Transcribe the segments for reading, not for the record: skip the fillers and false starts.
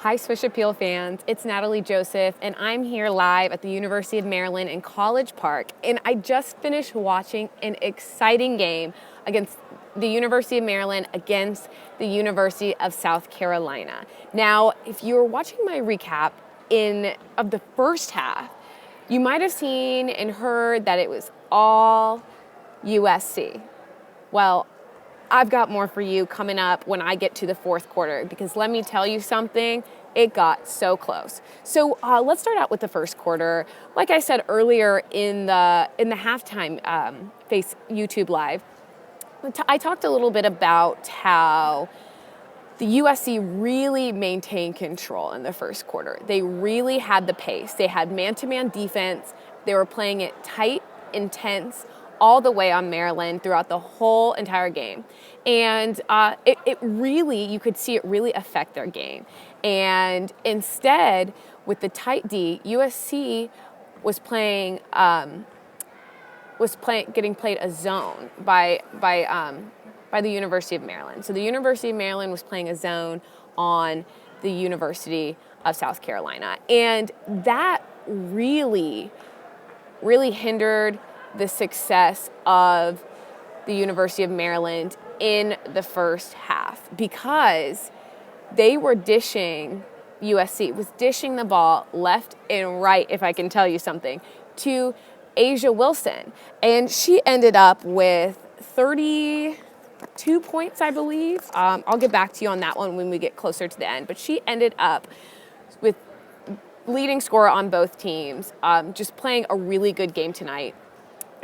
Hi, Swish Appeal fans. It's Natalie Joseph, and I'm here live at the University of Maryland in College Park. And I just finished watching an exciting game against the University of Maryland against the University of South Carolina. Now, if you were watching my recap of the first half, you might have seen and heard that it was all USC. Well, I've got more for you coming up when I get to the fourth quarter, because let me tell you something, it got so close. So let's start out with the first quarter. Like I said earlier in the halftime Face YouTube Live, I talked a little bit about how the USC really maintained control in the first quarter. They really had the pace. They had man-to-man defense. They were playing it tight, intense, all the way on Maryland throughout the whole entire game. And it really, you could see it really affect their game. And instead, with the tight D, USC was getting played a zone by the University of Maryland. So the University of Maryland was playing a zone on the University of South Carolina. And that really, really hindered the success of the University of Maryland in the first half, because they were USC was dishing the ball left and right, if I can tell you something, to Asia Wilson. And she ended up with 32 points, I believe. I'll get back to you on that one when we get closer to the end. But she ended up with leading scorer on both teams, just playing a really good game tonight.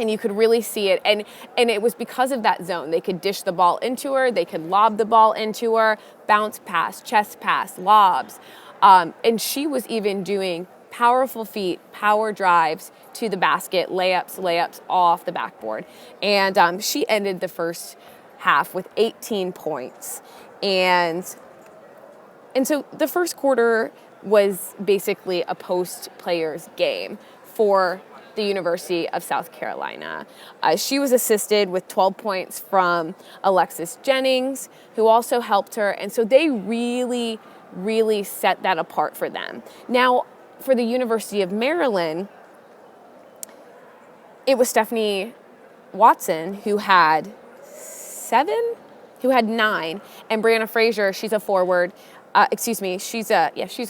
And you could really see it. And it was because of that zone. They could dish the ball into her. They could lob the ball into her, bounce pass, chest pass, lobs. And she was even doing powerful feet, power drives to the basket, layups off the backboard. And she ended the first half with 18 points. And so the first quarter was basically a post players game for the University of South Carolina. She was assisted with 12 points from Alexis Jennings, who also helped her. And so they really, really set that apart for them. Now, for the University of Maryland, it was Stephanie Watson who had 9, and Brianna Frazier, she's a forward. She's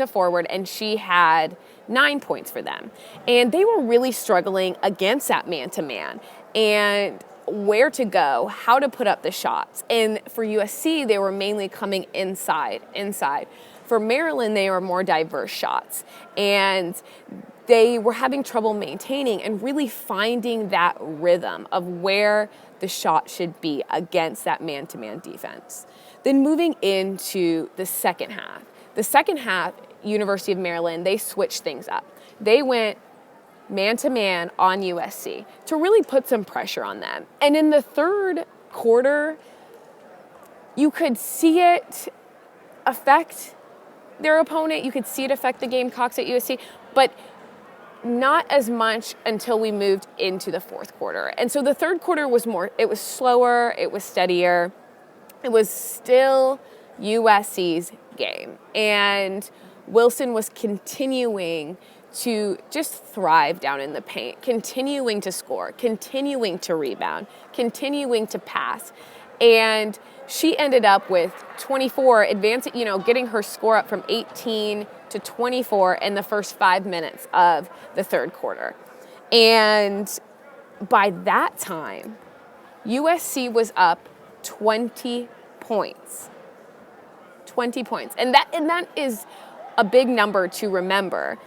a forward, and she had 9 points for them. And they were really struggling against that man-to-man and where to go, how to put up the shots. And for USC, they were mainly coming inside. For Maryland, they were more diverse shots. And they were having trouble maintaining and really finding that rhythm of where the shot should be against that man-to-man defense. Then moving into the second half. The second half, University of Maryland, they switched things up. They went man-to-man on USC to really put some pressure on them. And in the third quarter, you could see it affect their opponent. You could see it affect the Gamecocks at USC, but not as much until we moved into the fourth quarter. And so the third quarter was it was slower, it was steadier. It was still USC's game. And Wilson was continuing to just thrive down in the paint, continuing to score, continuing to rebound, continuing to pass. And she ended up with 24, getting her score up from 18 to 24 in the first 5 minutes of the third quarter. And by that time, USC was up 20 points. 20 points. And that is a big number to remember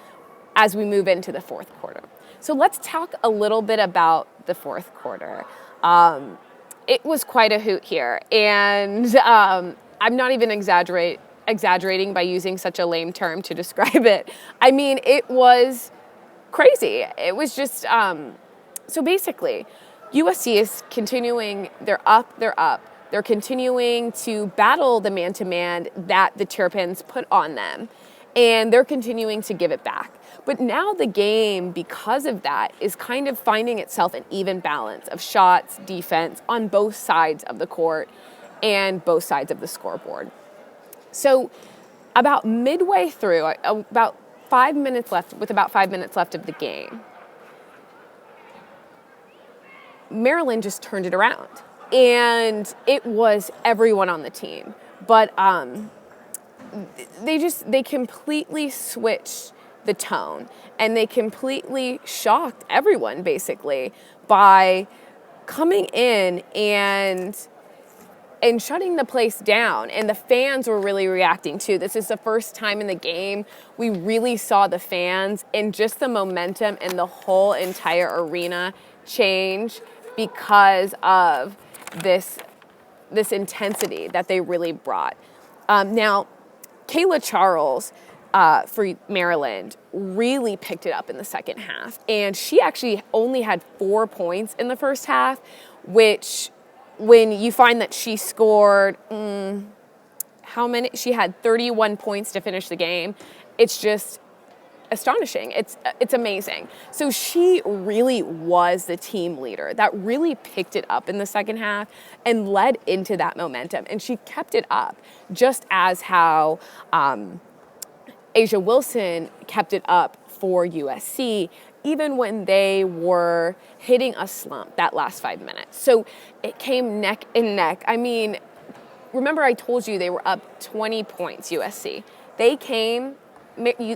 as we move into the fourth quarter. So let's talk a little bit about the fourth quarter. It was quite a hoot here. And I'm not even exaggerating by using such a lame term to describe it. I mean, it was crazy. It was just, so basically, USC is continuing, they're up. They're continuing to battle the man-to-man that the Terrapins put on them, and they're continuing to give it back. But now the game, because of that, is kind of finding itself an even balance of shots, defense on both sides of the court and both sides of the scoreboard. So About midway through, about 5 minutes left, with about 5 minutes left of the game, Maryland just turned it around. And it was everyone on the team. But they completely switched the tone, and they completely shocked everyone, basically, by coming in and shutting the place down. And the fans were really reacting too. This is the first time in the game we really saw the fans and just the momentum and the whole entire arena change because of this intensity that they really brought. Now, Kayla Charles for Maryland really picked it up in the second half, and she actually only had 4 points in the first half, which, when you find that she scored, how many? She had 31 points to finish the game. It's just astonishing. It's amazing. So she really was the team leader that really picked it up in the second half and led into that momentum. And she kept it up, just as how Asia Wilson kept it up for USC, even when they were hitting a slump that last 5 minutes. So it came neck and neck. I mean, remember I told you they were up 20 points, USC. The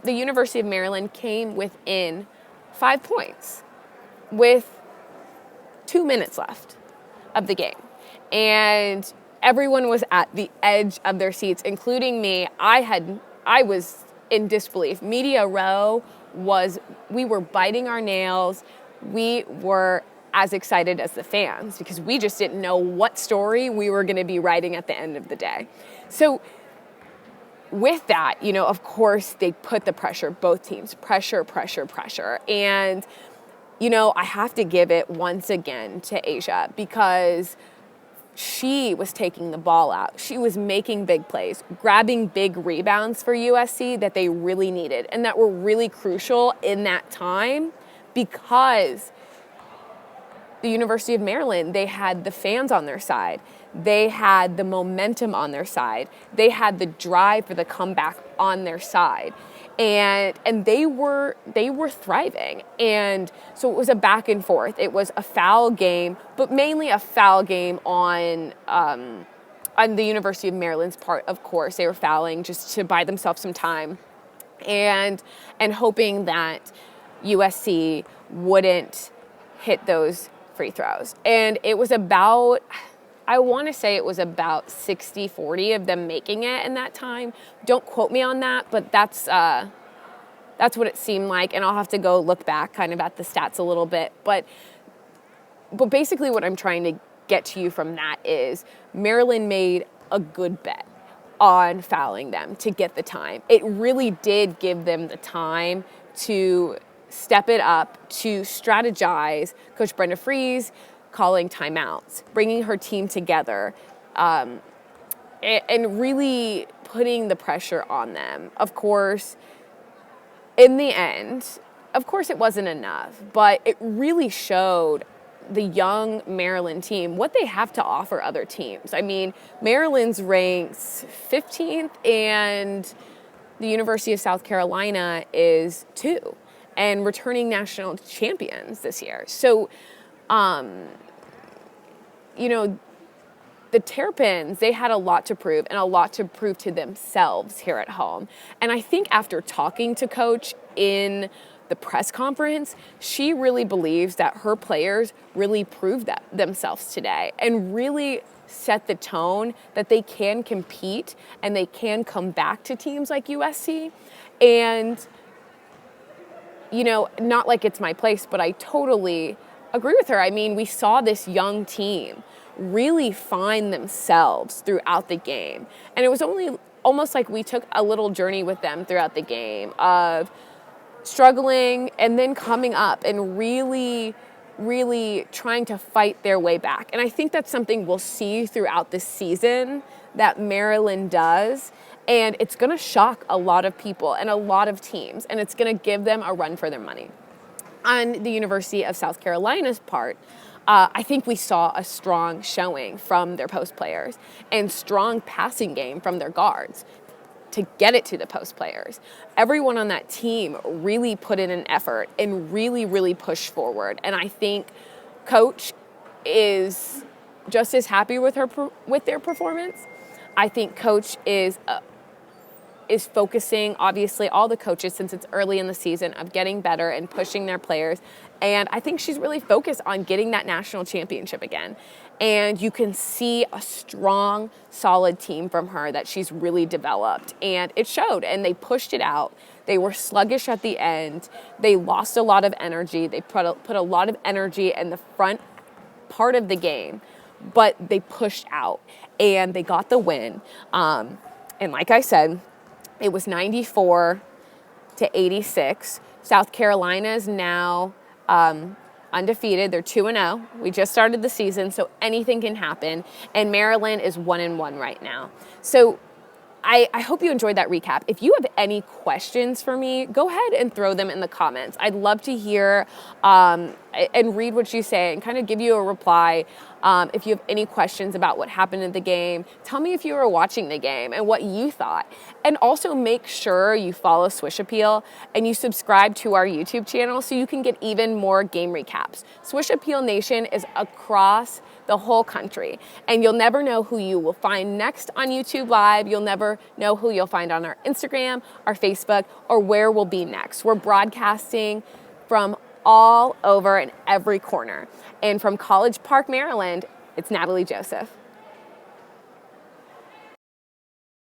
University of Maryland came within 5 points with 2 minutes left of the game. And everyone was at the edge of their seats, including me. I was in disbelief. Media row we were biting our nails. We were as excited as the fans because we just didn't know what story we were going to be writing at the end of the day. So with that, of course, they put the pressure, both teams, pressure. And, I have to give it once again to Asia, because she was taking the ball out. She was making big plays, grabbing big rebounds for USC that they really needed and that were really crucial in that time, because the University of Maryland, they had the fans on their side. They had the momentum on their side. They had the drive for the comeback on their side. And they were thriving. And so it was a back and forth. It was a foul game, but mainly a foul game on the University of Maryland's part, of course. They were fouling just to buy themselves some time and hoping that USC wouldn't hit those free throws. And it was about, I want to say it was about 60-40 of them making it in that time. Don't quote me on that, but that's what it seemed like. And I'll have to go look back kind of at the stats a little bit. But basically what I'm trying to get to you from that is Maryland made a good bet on fouling them to get the time. It really did give them the time to step it up, to strategize. Coach Brenda Freese calling timeouts, bringing her team together, and really putting the pressure on them. Of course, in the end, of course it wasn't enough, but it really showed the young Maryland team what they have to offer other teams. I mean, Maryland's ranks 15th and the University of South Carolina is 2 and returning national champions this year. So, the Terrapins, they had a lot to prove and a lot to prove to themselves here at home. And I think after talking to Coach in the press conference, she really believes that her players really proved that themselves today and really set the tone that they can compete and they can come back to teams like USC. And, not like it's my place, but I totally agree with her. I mean, we saw this young team really find themselves throughout the game. And it was almost like we took a little journey with them throughout the game of struggling and then coming up and really, really trying to fight their way back. And I think that's something we'll see throughout the season that Maryland does. And it's going to shock a lot of people and a lot of teams, and it's going to give them a run for their money. On the University of South Carolina's part, I think we saw a strong showing from their post players and strong passing game from their guards. to get it to the post players. Everyone on that team really put in an effort and really, really pushed forward. And I think Coach is just as happy with their performance. I think Coach is focusing, obviously, all the coaches, since it's early in the season, of getting better and pushing their players. And I think she's really focused on getting that national championship again. And you can see a strong, solid team from her that she's really developed. And it showed, and they pushed it out. They were sluggish at the end. They lost a lot of energy. They put a lot of energy in the front part of the game, but they pushed out, and they got the win. And like I said, it was 94-86. South Carolina is now undefeated. They're 2-0. We just started the season, so anything can happen. And Maryland is 1-1 right now. So I hope you enjoyed that recap. If you have any questions for me, go ahead and throw them in the comments. I'd love to hear and read what you say and kind of give you a reply. If you have any questions about what happened in the game, tell me if you were watching the game and what you thought. And also make sure you follow Swish Appeal and you subscribe to our YouTube channel so you can get even more game recaps. Swish Appeal Nation is across the whole country, and you'll never know who you will find next on YouTube Live. You'll never know who you'll find on our Instagram, our Facebook, or where we'll be next. We're broadcasting from all over in every corner. And from College Park, Maryland, it's Natalie Joseph.